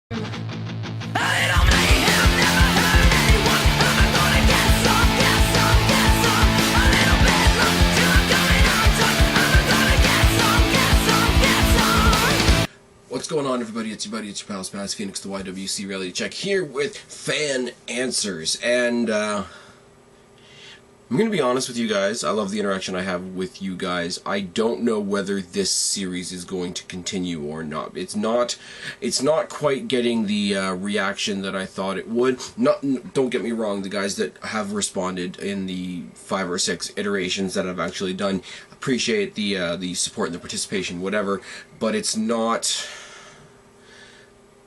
What's going on, everybody? It's your buddy, it's your pal Spaz, Phoenix, the YWC Reality Check, here with fan answers. And I'm going to be honest with you guys. I love the interaction I have with you guys. I don't know whether this series is going to continue or not. It's not quite getting the reaction that I thought it would. Don't get me wrong, the guys that have responded in the 5 or 6 iterations that I've actually done appreciate the support and the participation, whatever. But it's not.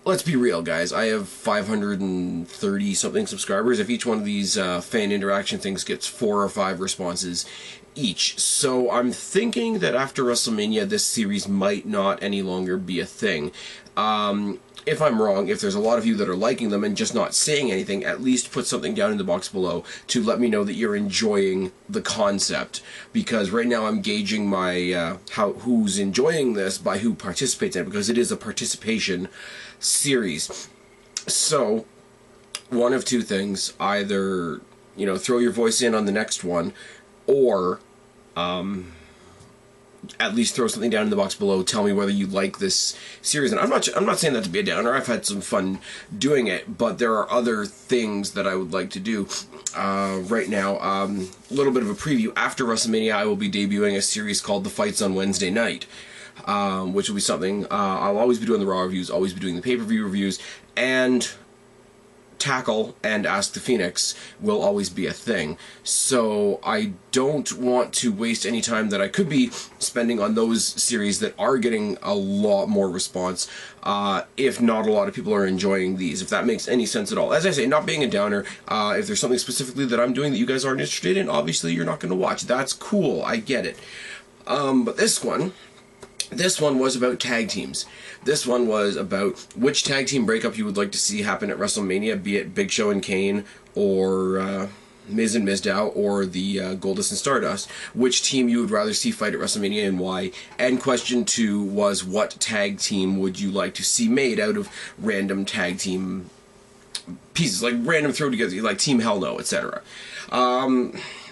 Let's be real, guys. I have 530 something subscribers. If each one of these fan interaction things gets 4 or 5 responses each, so I'm thinking that after WrestleMania, this series might not any longer be a thing. If I'm wrong, if there's a lot of you that are liking them and just not saying anything, at least put something down in the box below to let me know that you're enjoying the concept. Because right now I'm gauging my who's enjoying this by who participates in it, because it is a participation series. So one of two things: either throw your voice in on the next one, or at least throw something down in the box below. Tell me whether you like this series. And I'm not saying that to be a downer. I've had some fun doing it, but there are other things that I would like to do. Right now, a little bit of a preview. After WrestleMania, I will be debuting a series called The Fights on Wednesday Night, which will be something I'll always be doing the Raw reviews, always be doing the pay-per-view reviews, and Tackle and Ask the Phoenix will always be a thing. So I don't want to waste any time that I could be spending on those series that are getting a lot more response, if not a lot of people are enjoying these, if that makes any sense at all. As I say, not being a downer, if there's something specifically that I'm doing that you guys aren't interested in, obviously you're not going to watch. That's cool, I get it. But this one was about tag teams. This one was about which tag team breakup you would like to see happen at WrestleMania, be it Big Show and Kane, or Miz and Mizdow, or the Goldust and Stardust. Which team you would rather see fight at WrestleMania and why? And question 2 was, what tag team would you like to see made out of random tag team pieces, like random throw together, like Team Hell No, etc.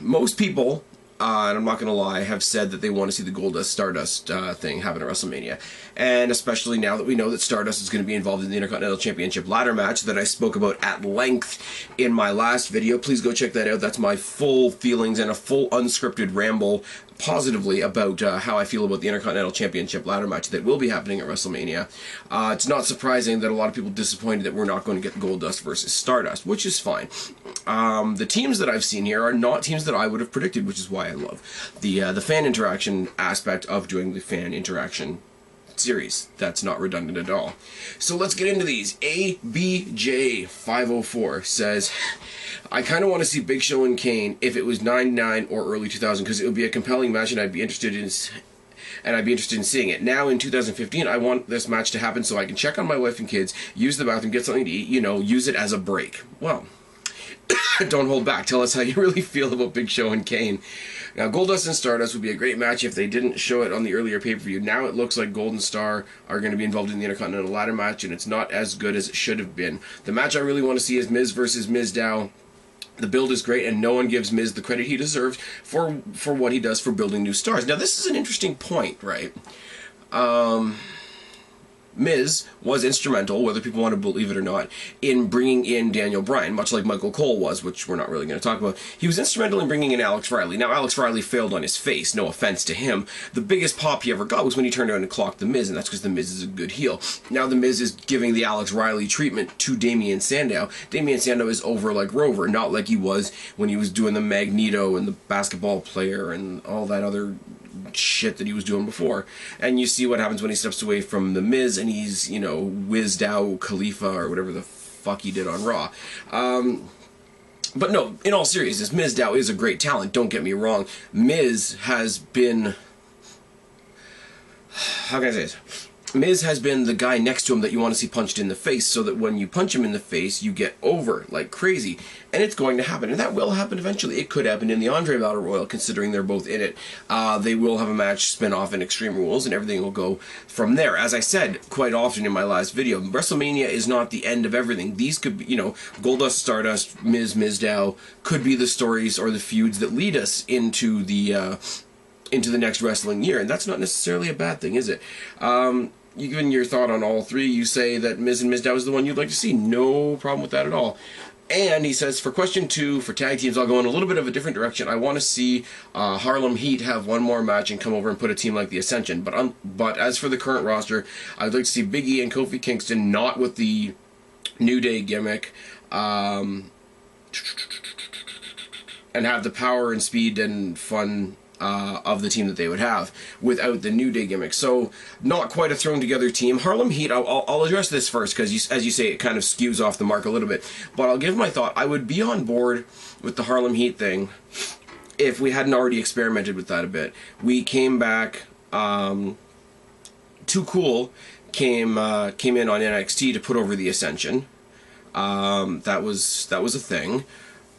Most people, and I'm not going to lie, have said that they want to see the Goldust Stardust thing happen at WrestleMania. And especially now that we know that Stardust is going to be involved in the Intercontinental Championship ladder match that I spoke about at length in my last video. Please go check that out. That's my full feelings and a full unscripted ramble positively about how I feel about the Intercontinental Championship ladder match that will be happening at WrestleMania. It's not surprising that a lot of people are disappointed that we're not going to get Goldust versus Stardust, which is fine. The teams that I've seen here are not teams that I would have predicted, which is why I love the fan interaction aspect of doing the fan interaction series. That's not redundant at all. So let's get into these. ABJ504 says, I kind of want to see Big Show and Kane if it was 99 or early 2000, because it would be a compelling match and I'd be interested in seeing it. Now in 2015, I want this match to happen so I can check on my wife and kids, use the bathroom, get something to eat, use it as a break. Well, don't hold back. Tell us how you really feel about Big Show and Kane. Now, Goldust and Stardust would be a great match if they didn't show it on the earlier pay-per-view. Now it looks like Gold and Star are going to be involved in the Intercontinental ladder match, and it's not as good as it should have been. The match I really want to see is Miz versus Mizdow. The build is great, and no one gives Miz the credit he deserves for what he does for building new stars. Now, this is an interesting point, right? Miz was instrumental, whether people want to believe it or not, in bringing in Daniel Bryan, much like Michael Cole was, which we're not really going to talk about. He was instrumental in bringing in Alex Riley. Now, Alex Riley failed on his face, no offense to him. The biggest pop he ever got was when he turned around and clocked The Miz, and that's because The Miz is a good heel. Now The Miz is giving the Alex Riley treatment to Damien Sandow. Damien Sandow is over like Rover, not like he was when he was doing the Magneto and the basketball player and all that other shit that he was doing before. And you see what happens when he steps away from The Miz and he's, whizzed out Khalifa or whatever the fuck he did on Raw. But no, in all seriousness, Mizdow is a great talent, don't get me wrong. Miz has been, how can I say this? Miz has been the guy next to him that you want to see punched in the face, so that when you punch him in the face, you get over like crazy. And it's going to happen, and that will happen eventually. It could happen in the Andre Battle Royal, considering they're both in it. They will have a match spin-off in Extreme Rules, and everything will go from there. As I said quite often in my last video, WrestleMania is not the end of everything. These could be, you know, Goldust, Stardust, Miz, Mizdow could be the stories or the feuds that lead us into the next wrestling year, and that's not necessarily a bad thing, is it? You given your thought on all three, you say that Miz and Mizdow is the one you'd like to see. No problem with that at all. And he says, for question 2, for tag teams, I'll go in a little bit of a different direction. I want to see Harlem Heat have one more match and come over and put a team like the Ascension. But as for the current roster, I'd like to see Big E and Kofi Kingston, not with the New Day gimmick, and have the power and speed and fun of the team that they would have without the New Day gimmick. So not quite a thrown together team. Harlem Heat, I'll address this first because as you say, it kind of skews off the mark a little bit, but I'll give my thought. I would be on board with the Harlem Heat thing if we hadn't already experimented with that a bit. We came back, Too Cool came in on NXT to put over the Ascension. That was a thing.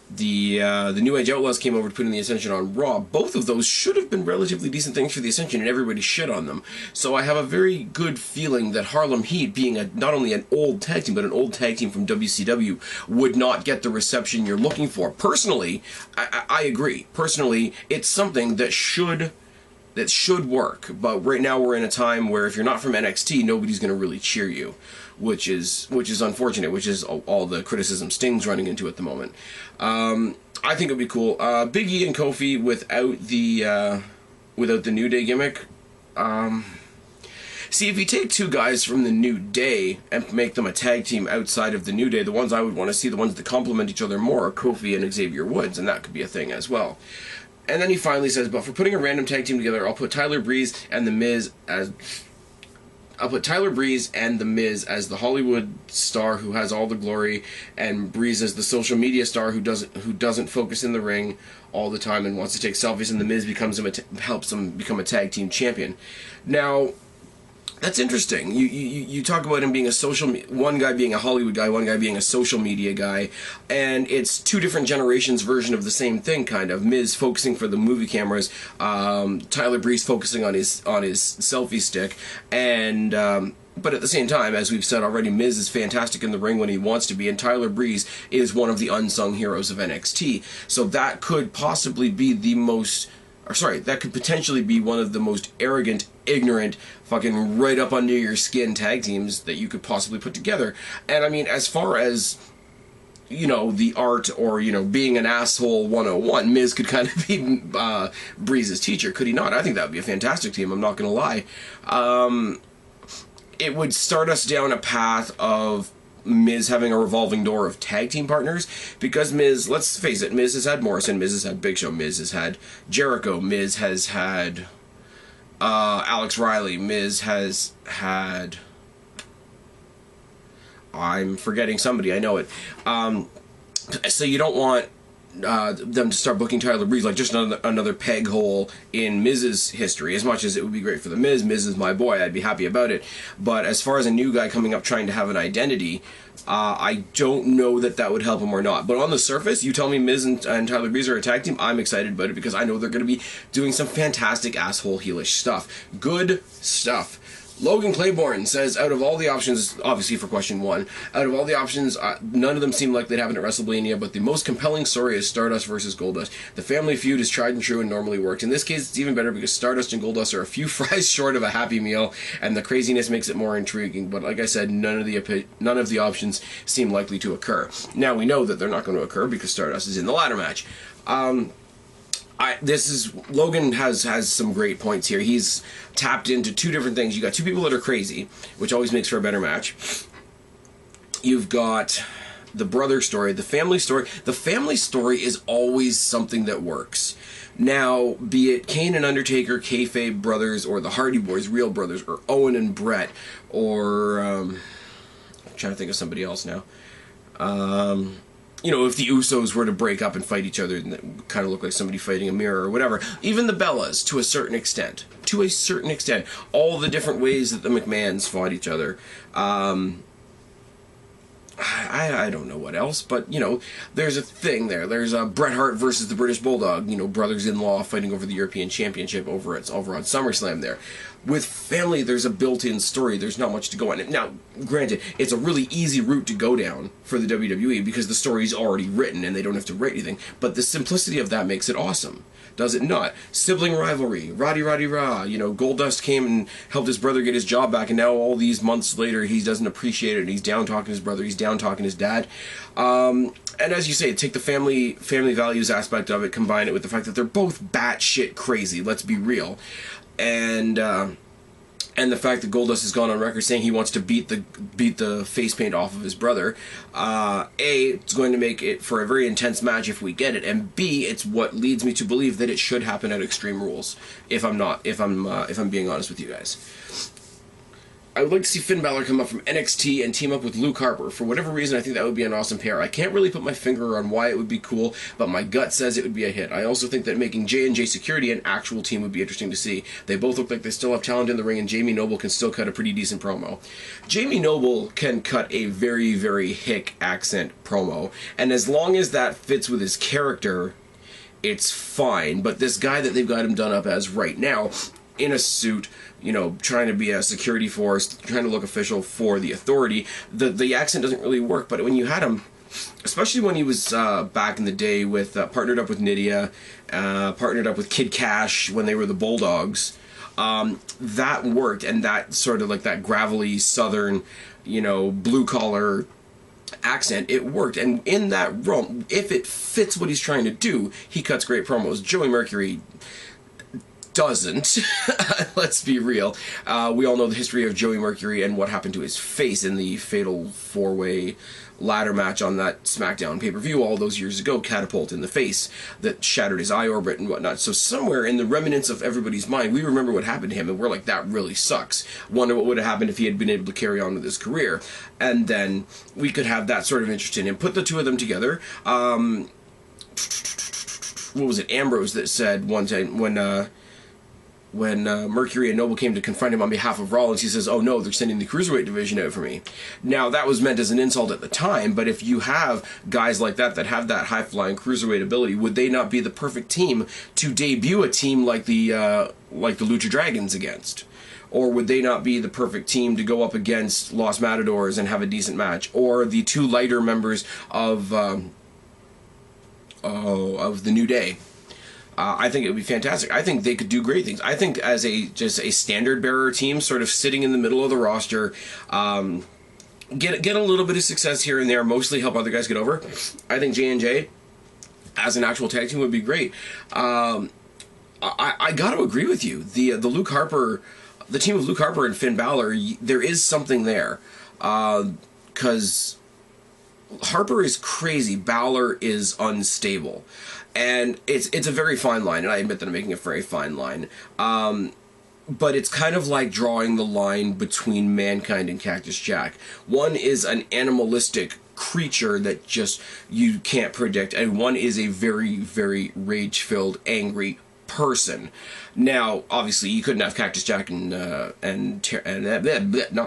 The New Age Outlaws came over to put in the Ascension on Raw. Both of those should have been relatively decent things for the Ascension, and everybody shit on them. So I have a very good feeling that Harlem Heat, being not only an old tag team, but an old tag team from WCW, would not get the reception you're looking for. Personally, I agree. Personally, it's something that should work. But right now we're in a time where if you're not from NXT, nobody's going to really cheer you, which is unfortunate, which is all the criticism Sting's running into at the moment. I think it would be cool. Big E and Kofi without the New Day gimmick. See, if you take two guys from the New Day and make them a tag team outside of the New Day, the ones I would want to see, the ones that complement each other more, are Kofi and Xavier Woods, and that could be a thing as well. And then he finally says, but for putting a random tag team together, I'll put Tyler Breeze and The Miz as the Hollywood star who has all the glory, and Breeze as the social media star who doesn't focus in the ring all the time and wants to take selfies, and The Miz helps him become a tag team champion. Now, that's interesting. You talk about him being one guy being a Hollywood guy, one guy being a social media guy, and it's two different generations version of the same thing, kind of. Miz focusing for the movie cameras, Tyler Breeze focusing on his selfie stick, and but at the same time, as we've said already, Miz is fantastic in the ring when he wants to be, and Tyler Breeze is one of the unsung heroes of NXT. So that could possibly be that could potentially be one of the most arrogant, ignorant, fucking right up under your skin tag teams that you could possibly put together. And I mean, as far as, you know, the art or, you know, being an asshole 101, Miz could kind of be Breeze's teacher, could he not? I think that would be a fantastic team, I'm not going to lie. It would start us down a path of Miz having a revolving door of tag team partners, because Miz, let's face it, Miz has had Morrison, Miz has had Big Show, Miz has had Jericho, Miz has had Alex Riley, Miz has had, I'm forgetting somebody, I know it. So you don't want them to start booking Tyler Breeze like just another peg hole in Miz's history. As much as it would be great for the Miz is my boy, I'd be happy about it. But as far as a new guy coming up trying to have an identity, I don't know that would help him or not. But on the surface, you tell me Miz and Tyler Breeze are a tag team, I'm excited about it because I know they're going to be doing some fantastic asshole heelish stuff. Good stuff. Logan Claiborne says, out of all the options, obviously for question 1, out of all the options, none of them seem like they'd happen at WrestleMania, but the most compelling story is Stardust versus Goldust. The family feud is tried and true and normally works. In this case, it's even better because Stardust and Goldust are a few fries short of a Happy Meal, and the craziness makes it more intriguing. But like I said, none of the options seem likely to occur. Now, we know that they're not going to occur because Stardust is in the ladder match. Logan has some great points here. He's tapped into two different things. You got two people that are crazy, which always makes for a better match. You've got the brother story, the family story. The family story is always something that works. Now, be it Kane and Undertaker, kayfabe brothers, or the Hardy Boys, real brothers, or Owen and Brett, or I'm trying to think of somebody else now. you know, if the Usos were to break up and fight each other, and it kind of look like somebody fighting a mirror or whatever. Even the Bellas, to a certain extent. To a certain extent. All the different ways that the McMahons fought each other. I don't know what else, but, you know, there's a thing there. There's Bret Hart versus the British Bulldog, you know, brothers-in-law fighting over the European Championship over on SummerSlam there. With family, there's a built-in story. There's not much to go on. Now, granted, it's a really easy route to go down for the WWE because the story's already written and they don't have to write anything, but the simplicity of that makes it awesome. Does it not? Sibling rivalry, rah, you know, Goldust came and helped his brother get his job back, and now all these months later he doesn't appreciate it, and he's down talking his brother, he's down talking his dad. And as you say, take the family values aspect of it, combine it with the fact that they're both batshit crazy, let's be real. And the fact that Goldust has gone on record saying he wants to beat the face paint off of his brother, it's going to make it for a very intense match if we get it, and B, it's what leads me to believe that it should happen at Extreme Rules. If I'm being honest with you guys. I would like to see Finn Balor come up from NXT and team up with Luke Harper. For whatever reason, I think that would be an awesome pair. I can't really put my finger on why it would be cool, but my gut says it would be a hit. I also think that making J&J Security an actual team would be interesting to see. They both look like they still have talent in the ring, and Jamie Noble can still cut a pretty decent promo. Jamie Noble can cut a very, very hick accent promo, and as long as that fits with his character, it's fine. But this guy that they've got him done up as right now, in a suit, you know, trying to be a security force, trying to look official for the Authority, the accent doesn't really work. But when you had him, especially when he was back in the day with partnered up with Nydia, partnered up with Kid Cash when they were the Bulldogs, that worked, and that sort of like that gravelly southern, you know, blue collar accent, it worked. And in that realm, if it fits what he's trying to do, he cuts great promos. Joey Mercury doesn't. Let's be real. We all know the history of Joey Mercury and what happened to his face in the fatal four-way ladder match on that SmackDown pay-per-view all those years ago, catapult in the face that shattered his eye orbit and whatnot. So somewhere in the remnants of everybody's mind, we remember what happened to him, and we're like, that really sucks. Wonder what would have happened if he had been able to carry on with his career. And then we could have that sort of interest in him. Put the two of them together. What was it? Ambrose that said one time when Mercury and Noble came to confront him on behalf of Rollins, he says, "Oh no, they're sending the Cruiserweight division out for me." Now, that was meant as an insult at the time, but if you have guys like that have that high-flying Cruiserweight ability, would they not be the perfect team to debut a team like the Lucha Dragons against? Or would they not be the perfect team to go up against Los Matadors and have a decent match? Or the two lighter members of the New Day? I think it would be fantastic. I think they could do great things. I think as just a standard bearer team, sort of sitting in the middle of the roster, get a little bit of success here and there, mostly help other guys get over. I think J&J as an actual tag team would be great. I got to agree with you. The Luke Harper, the team of Luke Harper and Finn Balor, there is something there, because Harper is crazy, Balor is unstable. And it's a very fine line, and I admit that I'm making a very fine line. But it's kind of like drawing the line between Mankind and Cactus Jack. One is an animalistic creature that just you can't predict, and one is a very, very rage-filled, angry person. Now, obviously, you couldn't have Cactus Jack not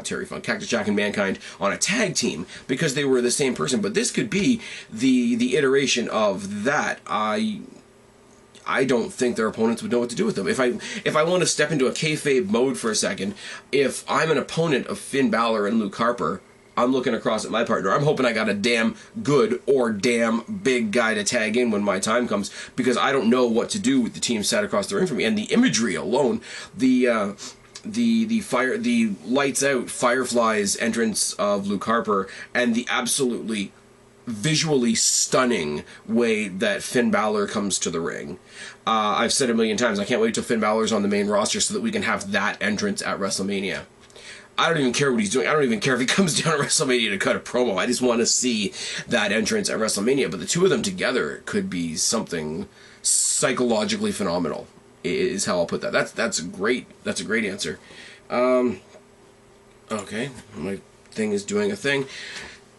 Terry Funk, Cactus Jack and Mankind on a tag team because they were the same person. But this could be the iteration of that. I don't think their opponents would know what to do with them. If I want to step into a kayfabe mode for a second, if I'm an opponent of Finn Balor and Luke Harper, I'm looking across at my partner. I'm hoping I got a damn good or damn big guy to tag in when my time comes, because I don't know what to do with the team sat across the ring from me. And the imagery alone, the lights out Firefly's entrance of Luke Harper, and the absolutely visually stunning way that Finn Balor comes to the ring. I've said it a million times, I can't wait till Finn Balor's on the main roster so that we can have that entrance at WrestleMania. I don't even care what he's doing. I don't even care if he comes down at WrestleMania to cut a promo. I just want to see that entrance at WrestleMania. But the two of them together could be something psychologically phenomenal, is how I'll put that. That's a great answer. Okay, my thing is doing a thing.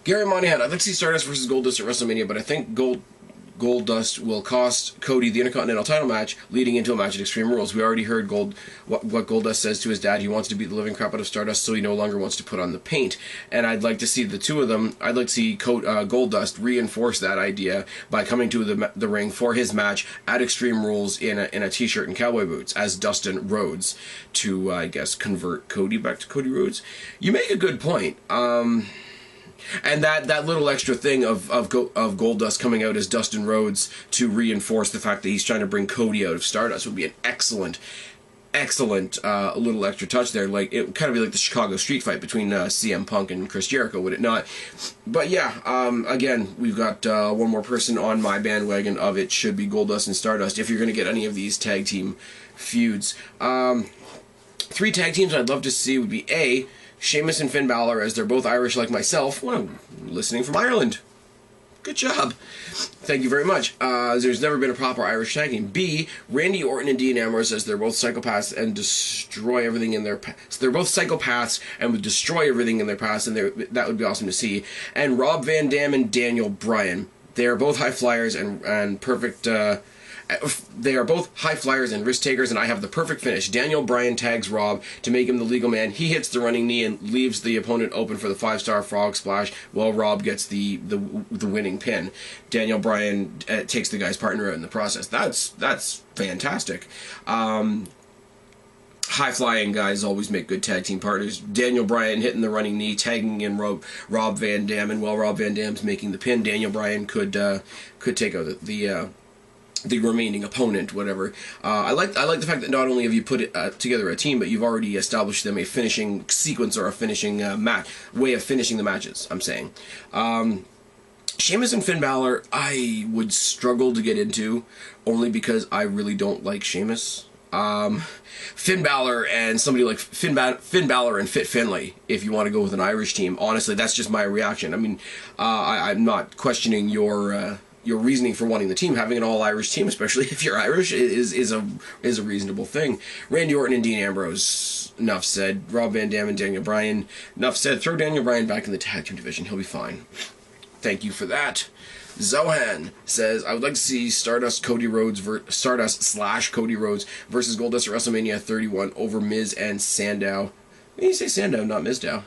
Gary Monahan, I'd like to see Stardust versus Goldust at WrestleMania, but I think Goldust will cost Cody the Intercontinental title match leading into a match at Extreme Rules. We already heard what Goldust says to his dad. He wants to beat the living crap out of Stardust, so he no longer wants to put on the paint. And I'd like to see the two of them, I'd like to see Goldust reinforce that idea by coming to the ring for his match at Extreme Rules in a t-shirt and cowboy boots as Dustin Rhodes to, I guess, convert Cody back to Cody Rhodes. You make a good point. And that little extra thing of Goldust coming out as Dustin Rhodes to reinforce the fact that he's trying to bring Cody out of Stardust would be an excellent little extra touch there. Like, it would kind of be like the Chicago street fight between CM Punk and Chris Jericho, would it not? But yeah, again, we've got one more person on my bandwagon of it should be Goldust and Stardust if you're going to get any of these tag team feuds. 3 tag teams I'd love to see would be A, Sheamus and Finn Balor, as they're both Irish like myself. Well, I'm listening from Ireland. Good job. Thank you very much. There's never been a proper Irish tag team. B, Randy Orton and Dean Ambrose, as they're both psychopaths and destroy everything in their past. So they're both psychopaths and would destroy everything in their past, and that would be awesome to see. And Rob Van Dam and Daniel Bryan. They are both high flyers and perfect... they are both high flyers and risk takers, and I have the perfect finish. Daniel Bryan tags Rob to make him the legal man. He hits the running knee and leaves the opponent open for the 5-star frog splash while Rob gets the winning pin. Daniel Bryan takes the guy's partner out in the process. That's fantastic. High-flying guys always make good tag team partners. Daniel Bryan hitting the running knee, tagging in Rob Van Dam, and while Rob Van Dam's making the pin, Daniel Bryan could take out the remaining opponent, whatever. I like the fact that not only have you put together a team, but you've already established them a finishing sequence or a finishing way of finishing the matches, I'm saying. Sheamus and Finn Balor, I would struggle to get into, only because I really don't like Sheamus. Finn Balor and somebody like Finn Balor and Fit Finlay, if you want to go with an Irish team. Honestly, that's just my reaction. I mean, I'm not questioning your reasoning for wanting the team. Having an all-Irish team, especially if you're Irish, is a reasonable thing. Randy Orton and Dean Ambrose, enough said. Rob Van Dam and Daniel Bryan, enough said. Throw Daniel Bryan back in the tag team division. He'll be fine. Thank you for that. Zohan says, I would like to see Stardust/Cody Rhodes versus Goldust at WrestleMania 31 over Miz and Sandow. You say Sandow, not Mizdow.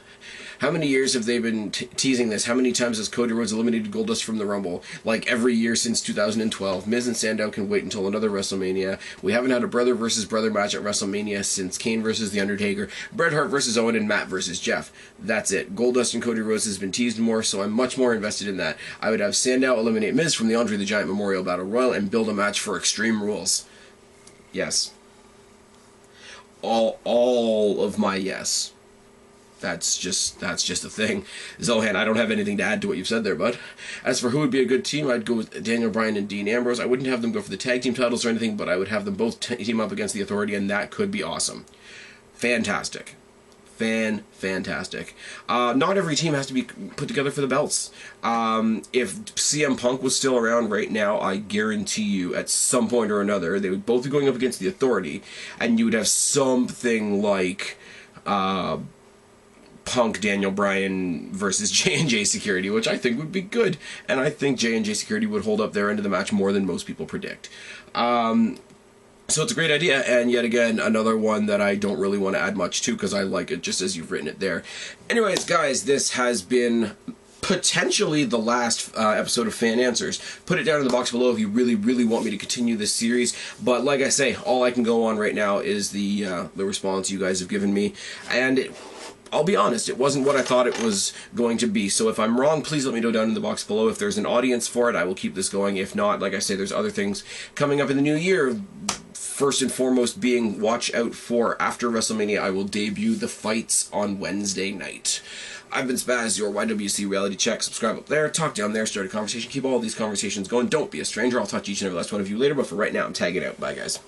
How many years have they been teasing this? How many times has Cody Rhodes eliminated Goldust from the Rumble? Like every year since 2012. Miz and Sandow can wait until another WrestleMania. We haven't had a brother versus brother match at WrestleMania since Kane versus The Undertaker, Bret Hart versus Owen, and Matt versus Jeff. That's it. Goldust and Cody Rhodes has been teased more, so I'm much more invested in that. I would have Sandow eliminate Miz from the Andre the Giant Memorial Battle Royal and build a match for Extreme Rules. Yes. All of my yes. That's just a thing. Zohan, I don't have anything to add to what you've said there, bud. As for who would be a good team, I'd go with Daniel Bryan and Dean Ambrose. I wouldn't have them go for the tag team titles or anything, but I would have them both team up against the Authority, and that could be awesome. Fantastic. Fantastic. Not every team has to be put together for the belts. If CM Punk was still around right now, I guarantee you at some point or another, they would both be going up against the Authority, and you would have something like... Punk Daniel Bryan versus J&J Security, which I think would be good, and I think J&J Security would hold up their end of the match more than most people predict. So it's a great idea, and yet again, another one that I don't really want to add much to, because I like it just as you've written it there. Anyways, guys, this has been potentially the last episode of Fan Answers. Put it down in the box below if you really want me to continue this series, but like I say, all I can go on right now is the response you guys have given me, and I'll be honest, it wasn't what I thought it was going to be, so if I'm wrong, please let me know down in the box below. If there's an audience for it, I will keep this going. If not, like I say, there's other things coming up in the new year. First and foremost being, watch out for, after WrestleMania, I will debut the fights on Wednesday night. I've been Spaz, your YWC Reality Check. Subscribe up there, talk down there, start a conversation, keep all these conversations going. Don't be a stranger. I'll touch each and every last one of you later, but for right now, I'm tagging out. Bye, guys.